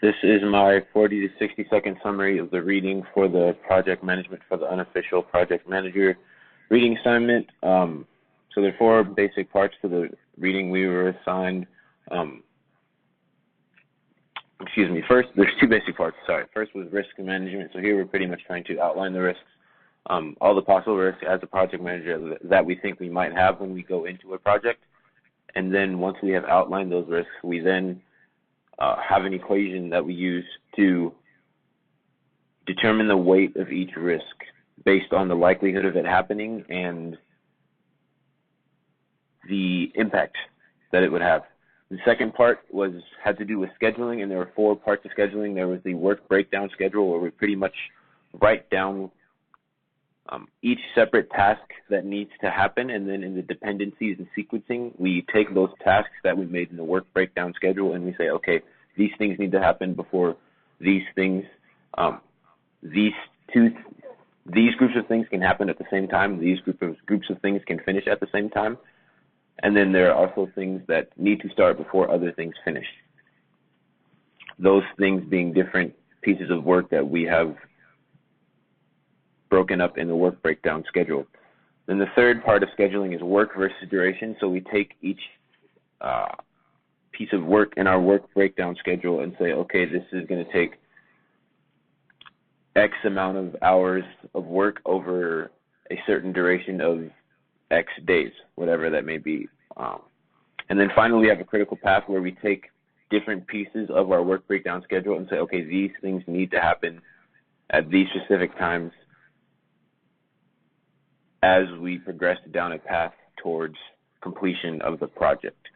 This is my 40 to 60 second summary of the reading for the project management for the unofficial project manager reading assignment. So there are four basic parts to the reading we were assigned. First, there's two basic parts, First was risk management. So here we're pretty much trying to outline the risks, all the possible risks as a project manager that we think we might have when we go into a project. And then once we have outlined those risks, we then have an equation that we use to determine the weight of each risk based on the likelihood of it happening and the impact that it would have. The second part had to do with scheduling, and there were four parts of scheduling. There was the work breakdown schedule, where we pretty much write down each separate task that needs to happen, and then in the dependencies and sequencing, we take those tasks that we made in the work breakdown schedule, and we say, okay, these things need to happen before these things. These groups of things can happen at the same time. These groups of things can finish at the same time. And then there are also things that need to start before other things finish. Those things being different pieces of work that we have broken up in the work breakdown schedule. Then the third part of scheduling is work versus duration. So we take each piece of work in our work breakdown schedule and say, okay, this is going to take X amount of hours of work over a certain duration of X days, whatever that may be. And then finally, we have a critical path where we take different pieces of our work breakdown schedule and say, okay, these things need to happen at these specific times as we progress down a path towards completion of the project.